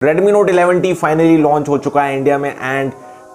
Redmi Note 11T finally launch हो चुका है इंडिया में एंड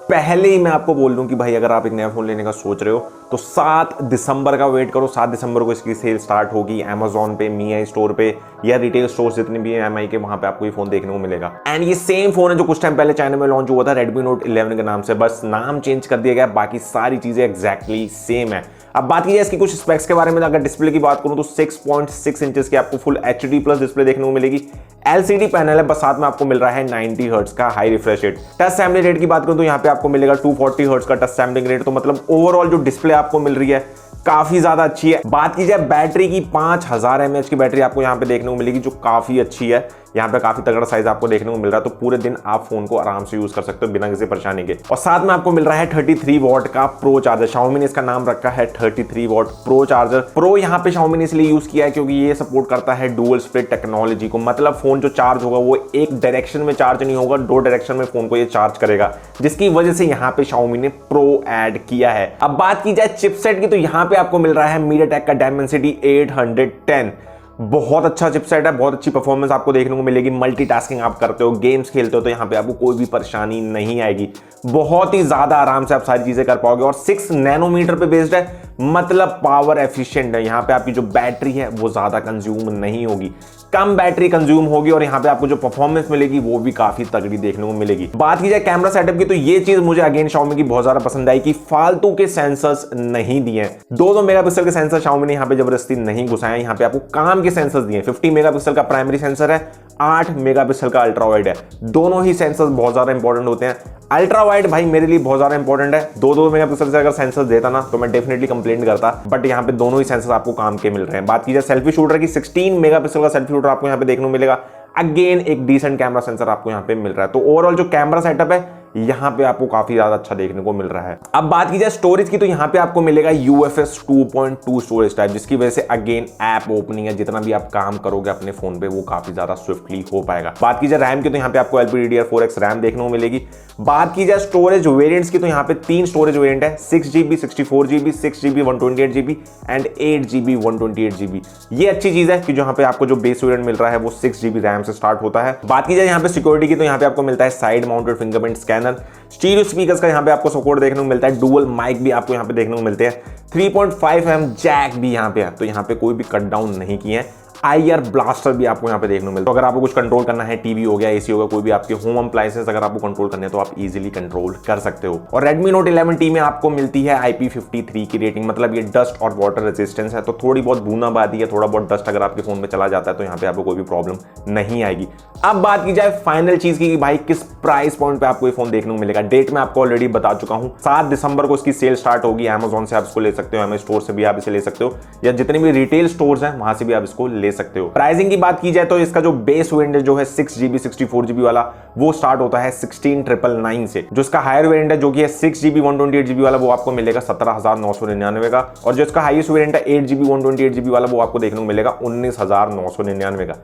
पहले ही मैं आपको बोल दूं कि भाई अगर आप एक नया फोन लेने का सोच रहे हो तो 7 दिसंबर का वेट करो। 7 दिसंबर को इसकी सेल स्टार्ट होगी अमेजॉन पे, मी स्टोर पे या रिटेल स्टोर जितने भी हैं एमआई के, वहां पे आपको ये फोन देखने को मिलेगा। एंड ये सेम फोन है जो कुछ टाइम पहले चाइना में लॉन्च हुआ था Redmi Note 11 के नाम से, बस नाम चेंज कर दिया गया, बाकी सारी चीजें एग्जैक्टली सेम है। अब बात की जाए इसकी कुछ स्पेक्स के बारे में, अगर डिस्प्ले की बात करूं तो 6.6 इंचेस की आपको फुल HD प्लस डिस्प्ले देखने को मिलेगी। LCD पैनल है, बस साथ में आपको मिल रहा है 90 हर्ट्ज का high refresh rate. Touch sampling rate की बात करूं तो यहाँ पे आपको मिलेगा 240 हर्ट्ज का टच सैम्पलिंग रेट, तो मतलब ओवरऑल जो डिस्प्ले आपको मिल रही है काफी ज्यादा अच्छी है। बात की जाए बैटरी की, 5000 mAh की बैटरी आपको यहाँ पे देखने को मिलेगी, जो काफी अच्छी है। यहाँ पे काफी तगड़ा साइज आपको देखने को मिल रहा है, तो पूरे दिन आप फोन को आराम से यूज कर सकते हो बिना किसी परेशानी के। और साथ में आपको मिल रहा है 33 वॉट का प्रो चार्जर। Xiaomi ने इसका नाम रखा है 33 वॉट प्रो चार्जर। प्रो यहाँ पे Xiaomi ने इसलिए यूज किया है क्योंकि ये सपोर्ट करता है डुअल स्प्लिट टेक्नोलॉजी को, मतलब फोन जो चार्ज होगा वो एक डायरेक्शन में चार्ज नहीं होगा, 2 डायरेक्शन में फोन को ये चार्ज करेगा, जिसकी वजह से यहाँ पे Xiaomi ने प्रो ऐड किया है। अब बात की जाए चिपसेट की, तो यहाँ पे आपको मिल रहा है Mediatek का Dimensity 810। बहुत अच्छा चिपसेट है, बहुत अच्छी परफॉर्मेंस आपको देखने को मिलेगी। मल्टीटास्किंग आप करते हो, गेम्स खेलते हो, तो यहाँ पे आपको कोई भी परेशानी नहीं आएगी। बहुत ही ज्यादा आराम से आप सारी चीजें कर पाओगे। और 6 नैनोमीटर पे बेस्ड है, मतलब पावर एफिशिएंट है। यहाँ पे आपकी जो बैटरी है वो ज्यादा कंज्यूम नहीं होगी, कम बैटरी कंज्यूम होगी, और यहाँ पे आपको जो परफॉर्मेंस मिलेगी वो भी काफी तगड़ी देखने को मिलेगी। बात की जाए कैमरा सेटअप की, तो ये चीज मुझे अगेन Xiaomi की बहुत ज्यादा पसंद आई कि फालतू के सेंसर्स नहीं दिए हैं। 2 मेगापिक्सल के सेंसर Xiaomi ने यहाँ पे जबरदस्ती नहीं घुसाए, यहाँ पे आपको काम के सेंसर्स दिए। 50 मेगापिक्सल का प्राइमरी सेंसर है, 8 मेगापिक्सल का अल्ट्रा वाइड है। दोनों ही सेंसर्स बहुत ज्यादा इंपॉर्टेंट होते हैं। अल्ट्रा वाइड भाई मेरे लिए बहुत ज्यादा इंपॉर्टेंट है। 2 मेगापिक्सल से अगर सेंसर देता ना तो मैं डेफिनेटली कंप्लेंट करता, बट यहाँ पे दोनों ही सेंसर आपको काम के मिल रहे हैं। बात की जाए सेल्फी शूटर की, 16 मेगापिक्सल का सेल्फी शूटर आपको यहाँ पे देखने को मिलेगा। अगेन एक डिसेंट कैमरा सेंसर आपको यहाँ पे मिल रहा है, तो ओवरऑल जो कैमरा सेटअप है यहाँ पे आपको काफी ज्यादा अच्छा देखने को मिल रहा है। अब बात की जाए स्टोरेज की, तो यहाँ पे आपको मिलेगा UFS 2.2 स्टोरेज टाइप, जिसकी वजह से अगेन ऐप ओपनिंग है, जितना भी आप काम करोगे अपने फोन पे वो काफी ज्यादा स्विफ्टली हो पाएगा। बात की जाए रैम की, तो यहाँ पे आपको LPDDR4X रैम देखने को मिलेगी। बात की जाए स्टोरेज वेरिएंट्स की, तो यहाँ पे 3 स्टोरेज वेरिएंट है, 6GB 64GB 6GB 128GB and 8GB 128GB। ये अच्छी चीज है कि जहाँ पे आपको जो बेस वेरिएंट मिल रहा है वो 6GB रैम से स्टार्ट होता है। बात की जाए यहाँ पे सिक्योरिटी की, तो यहाँ पे आपको मिलता है side mounted fingerprint scanner. Stereo speakers का यहाँ पे आपको सपोर्ट देखने को मिलता है। डुअल माइक भी आपको यहाँ पे देखने को मिलते हैं। 3.5mm जैक भी यहाँ पे है, तो यहाँ पे कोई भी कट डाउन नहीं किए हैं। IR ब्लास्टर भी आपको यहाँ पे देखने को मिलता है। तो अगर आपको कुछ कंट्रोल करना है, टीवी हो गया, एसी हो गया, कोई भी आपके होम अप्लायंसेस अगर आपको कंट्रोल करने हैं तो आप इजीली कंट्रोल कर सकते हो। और Redmi Note 11T में आपको मिलती है IP53 की रेटिंग, मतलब ये डस्ट और वाटर रेजिस्टेंस है, तो थोड़ी बहुत बूंदाबांदी है, थोड़ा बहुत डस्ट अगर आपके फोन में चला जाता है तो यहाँ पे आपको कोई भी प्रॉब्लम नहीं आएगी। अब बात की जाए फाइनल चीज की, भाई किस प्राइस पॉइंट पे आपको ये फोन देखने को मिलेगा। डेट मैं आपको ऑलरेडी बता चुका हूँ, 7 दिसंबर को इसकी सेल स्टार्ट होगी। अमेजॉन से आप इसको ले सकते हो, एमआई स्टोर से भी आप इसे ले सकते हो, या जितने भी रिटेल स्टोर्स हैं वहां से भी आप इसको ले सकते हो। प्राइसिंग की बात की जाए तो इसका जो बेस वेरिएंट जो है 6GB 64GB वाला वो स्टार्ट होता है 16,999 से। जो इसका हायर वेरिएंट है जो कि है 6GB 128GB वाला वो आपको मिलेगा 17,999 का, और जो इसका हाईएस्ट वेरिएंट है 8GB 128GB वाला वो आपको देखने को मिलेगा 19,999 का।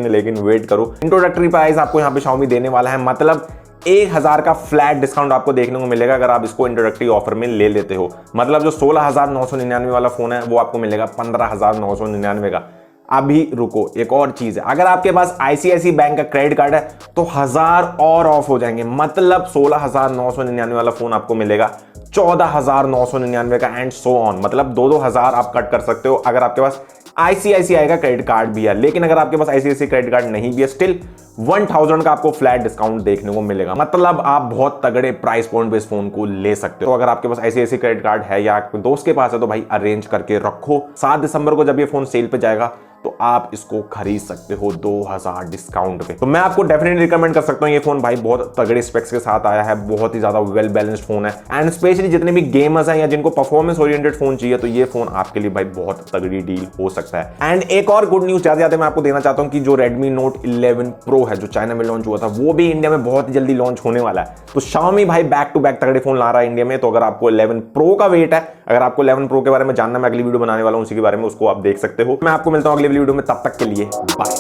लेकिन वेट करो, इंट्रोडक्टरी प्राइस आपको यहाँ पे Xiaomi देने वाला है, मतलब 1000 का फ्लैट डिस्काउंट आपको देखने को मिलेगा अगर आप इसको इंट्रोडक्टरी ऑफर में ले लेते हो। मतलब जो 16,999 वाला फोन है वो आपको मिलेगा 15,999 का। अभी रुको, एक और चीज है, अगर आपके पास ICICI बैंक का क्रेडिट कार्ड है तो 1000 और ऑफ हो जाएंगे, मतलब 16,999 वाला फोन आपको मिलेगा 14,999 का एंड सो ऑन, मतलब 2-2 हजार आप कट कर सकते हो अगर आपके पास ICICI का क्रेडिट कार्ड भी है। लेकिन अगर आपके पास ICICI क्रेडिट कार्ड नहीं भी है, स्टिल 1000 का आपको फ्लैट डिस्काउंट देखने को मिलेगा, मतलब आप बहुत तगड़े प्राइस पॉइंट पे इस फोन को ले सकते हो। तो अगर आपके पास ICICI क्रेडिट कार्ड है या दोस्त के पास है तो भाई अरेंज करके रखो। 7 दिसंबर को जब ये फोन सेल पे जाएगा तो आप इसको खरीद सकते हो 2000 डिस्काउंट पे। तो मैं आपको डेफिनेटली रिकमेंड कर सकता हूँ ये फोन, भाई बहुत तगड़े स्पेक्स के साथ आया है, बहुत ही ज्यादा वेल बैलेंस्ड फोन है, एंड स्पेशली जितने भी गेमर्स हैं या जिनको परफॉर्मेंस ओरिएंटेड फोन चाहिए तो ये फोन आपके लिए भाई बहुत तगड़ी डील हो सकता है। एंड एक और गुड न्यूज जाते जाते मैं आपको देना चाहता हूँ कि जो Redmi Note 11 Pro है जो चाइना में लॉन्च हुआ था वो भी इंडिया में बहुत जल्दी लॉन्च होने वाला है। तो Xiaomi भाई बैक टू बैक तगड़े फोन ला रहा है इंडिया में। तो अगर आपको 11 Pro का वेट है, अगर आपको 11 Pro के बारे में जानना, मैं अगली वीडियो बनाने वाला हूं उसी के बारे में, उसको आप देख सकते हो। मैं आपको मिलता हूं अगली वीडियो में, तब तक के लिए बाय।